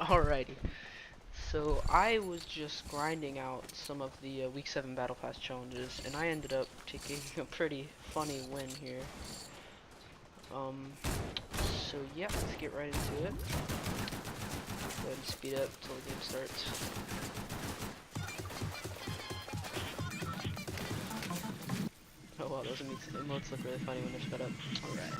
Alrighty, so I was just grinding out some of the Week 7 Battle Pass challenges, and I ended up taking a pretty funny win here. Um, so yeah, let's get right into it. Go ahead and speed up until the game starts. Oh wow, those emotes look really funny when they're sped up. Alright.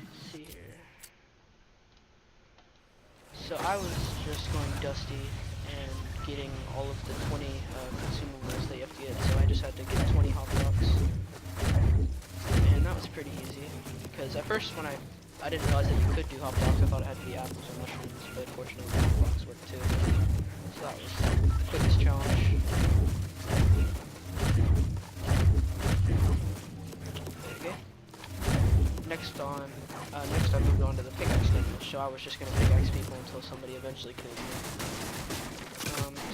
Let's see here. So I was just going Dusty and getting all of the 20 consumables that you have to get, so I just had to get 20 hot blocks. And that was pretty easy, because at first when I didn't realize that you could do hot blocks, I thought it had to be apples or mushrooms, but fortunately hot blocks work too. So that was the quickest challenge. There you go. Next I moved on to the pickaxe damage, so I was just gonna pickaxe people until somebody eventually killed me.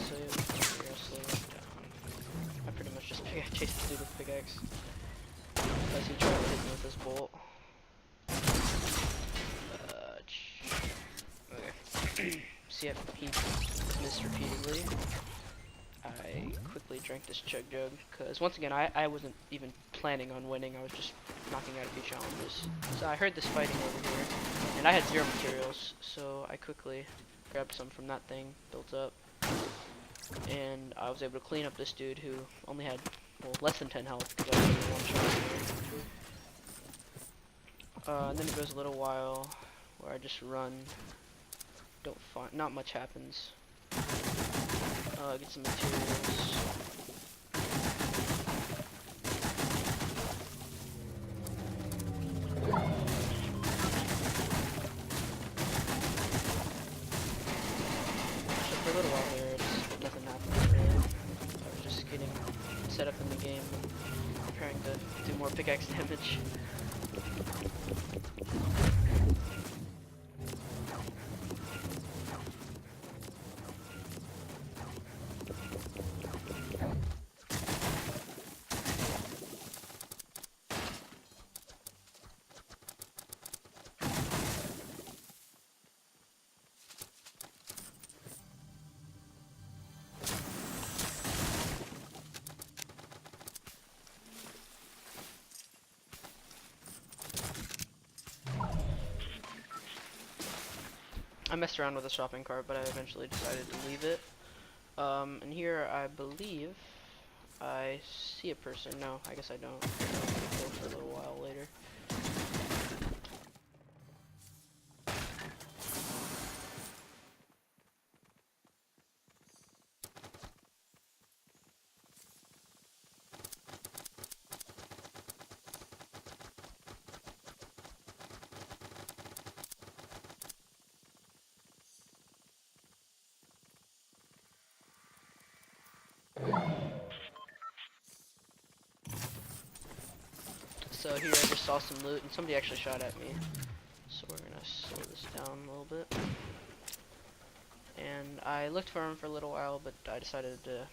So yeah, slow it down. I pretty much just chased the dude with the pickaxe. As he tried to hit me with his bolt. Okay. See if he missed repeatedly. I quickly drank this chug jug, because once again, I wasn't even planning on winning, I was just knocking out a few challenges. So I heard this fighting over here, and I had 0 materials, so I quickly grabbed some from that thing, built up, and I was able to clean up this dude who only had, well, less than 10 health, because I was only one shot here. And then it goes a little while where I just run, don't find, not much happens. Get some materials. So for a little while there, nothing happened really. I was just getting set up in the game, preparing to do more pickaxe damage. I messed around with the shopping cart, but I eventually decided to leave it. And here I believe I see a person. No, I guess I don't. I'll go for a little while later. So here I just saw some loot, and somebody actually shot at me. So we're gonna slow this down a little bit. And I looked for him for a little while, but I decided to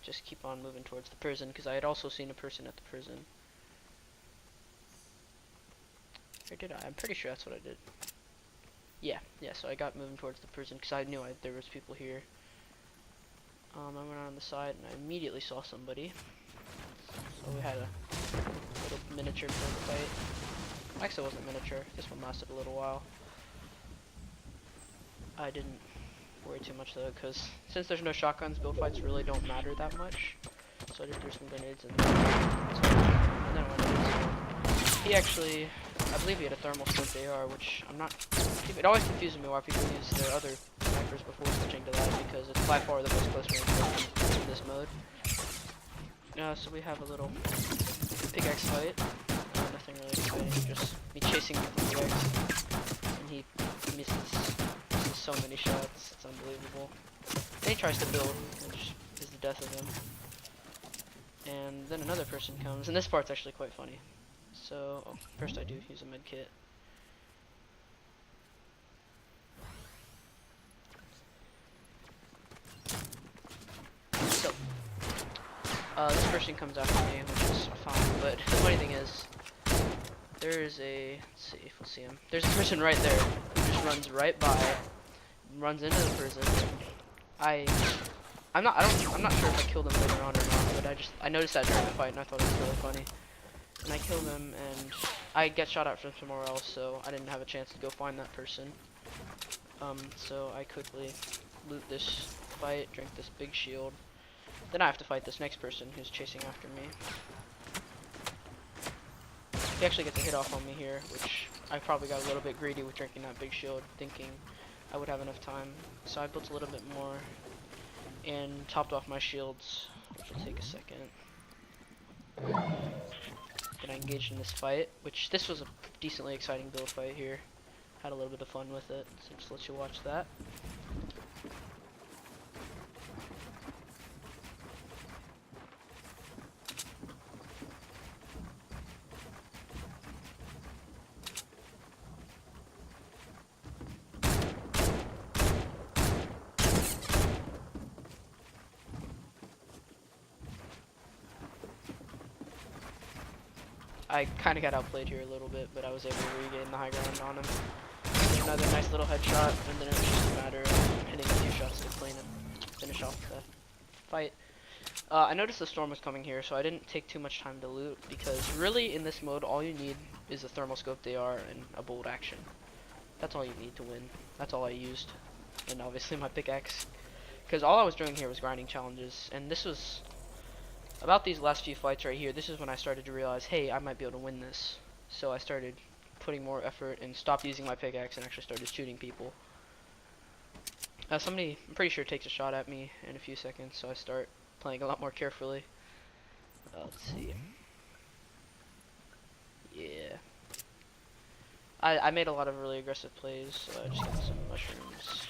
just keep on moving towards the prison, because I had also seen a person at the prison. Or did I? I'm pretty sure that's what I did. Yeah, so I got moving towards the prison, because I knew there was people here. I went on the side, and I immediately saw somebody. So we had a little miniature fight. Actually, it wasn't miniature. This one lasted a little while. I didn't worry too much though, because since there's no shotguns, build fights really don't matter that much. So I just threw some grenades in there. And then I went in. He actually, I believe he had a thermal scope AR, which I'm not. It always confuses me why people use their other snipers before switching to that, because it's by far the most close range weapon in this mode. So we have a little pickaxe fight. Nothing really exciting, just me chasing with the pickaxe, and he misses so many shots. It's unbelievable. Then he tries to build, which is the death of him. And then another person comes, and this part's actually quite funny. So first I do use a med kit. So this person comes after me, which is fine, but the funny thing is, there is a, let's see if we'll see him. There's a person right there who just runs right by, runs into the prison. I'm not sure if I killed him later on or not, but I noticed that during the fight and I thought it was really funny. And I killed him and I get shot at from somewhere else, so I didn't have a chance to go find that person. So I quickly loot this fight, drink this big shield. Then I have to fight this next person who's chasing after me. He actually gets a hit off on me here, which I probably got a little bit greedy with drinking that big shield, thinking I would have enough time. So I built a little bit more and topped off my shields, which will take a second. Then I engaged in this fight, which this was a decently exciting build fight here. Had a little bit of fun with it, so just let you watch that. I kind of got outplayed here a little bit, but I was able to regain the high ground on him. Another nice little headshot, and then it was just a matter of hitting a few shots to clean him, finish off the fight. I noticed the storm was coming here, so I didn't take too much time to loot, because really in this mode all you need is a thermal scope DR and a bolt action. That's all you need to win. That's all I used, and obviously my pickaxe, because all I was doing here was grinding challenges, and this was about these last few fights right here. This is when I started to realize, hey, I might be able to win this. So I started putting more effort and stopped using my pickaxe and actually started shooting people. Somebody, I'm pretty sure, takes a shot at me in a few seconds, so I start playing a lot more carefully. Let's see. Yeah. I made a lot of really aggressive plays, so I just got some mushrooms.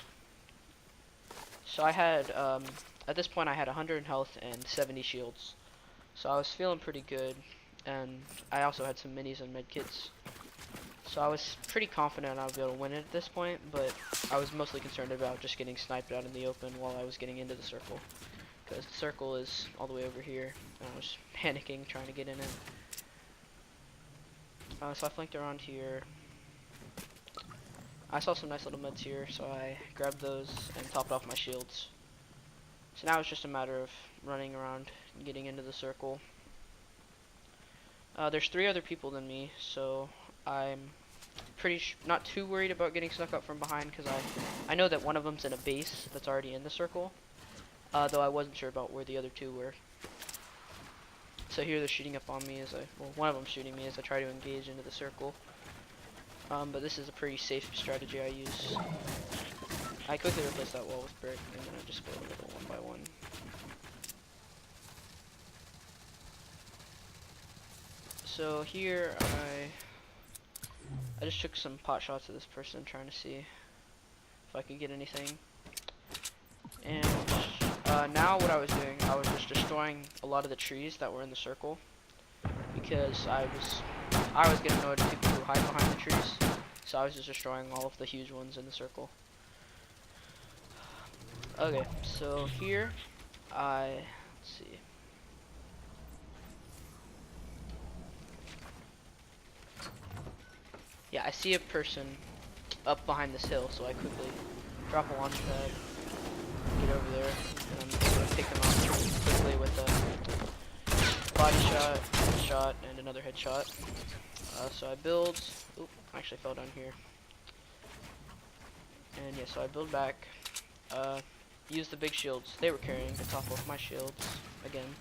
So I had, at this point I had 100 health and 70 shields. So I was feeling pretty good, and I also had some minis and medkits. So I was pretty confident I would be able to win it at this point, but I was mostly concerned about just getting sniped out in the open while I was getting into the circle. Because the circle is all the way over here, and I was panicking trying to get in it. So I flanked around here. I saw some nice little meds here, so I grabbed those and topped off my shields. So now it's just a matter of running around and getting into the circle. There's 3 other people than me, so I'm not too worried about getting snuck up from behind, because I know that one of them's in a base that's already in the circle, though I wasn't sure about where the other 2 were. So here they're shooting up on me well, one of them's shooting me as I try to engage into the circle. But this is a pretty safe strategy I use. I quickly replaced that wall with brick, and then I just built a little one by one. So here I just took some pot shots at this person, trying to see if I could get anything. And now what I was doing, I was just destroying a lot of the trees that were in the circle, because I was getting annoyed at people who hide behind the trees. So I was just destroying all of the huge ones in the circle. Okay, so here let's see. Yeah, I see a person up behind this hill, so I quickly drop a launch pad, get over there, and I'm going to pick them off quickly with a body shot, headshot, and another headshot. So I build, oop, I actually fell down here. And yeah, so I build back, use the big shields they were carrying to top off my shields again.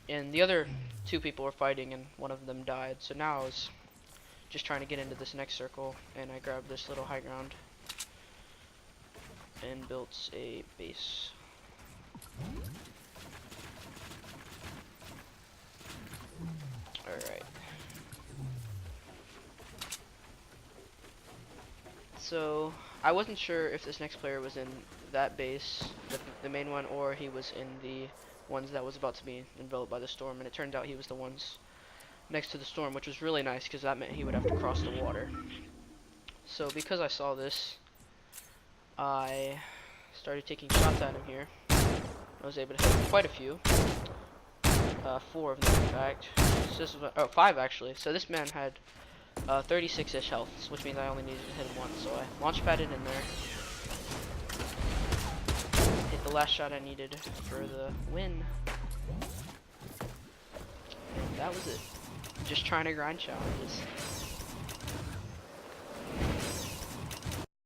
And the other 2 people were fighting, and one of them died, so now I was just trying to get into this next circle, and I grabbed this little high ground and built a base. Alright. So I wasn't sure if this next player was in that base, the main one, or he was in the ones that was about to be enveloped by the storm, and it turned out he was the ones next to the storm, which was really nice because that meant he would have to cross the water. So because I saw this, I started taking shots at him here. I was able to hit quite a few, 4 of them in fact. So this was, oh, 5 actually. So this man had 36-ish health, which means I only needed to hit him once. So I launch padded in there. Hit the last shot I needed for the win. And that was it. Just trying to grind challenges.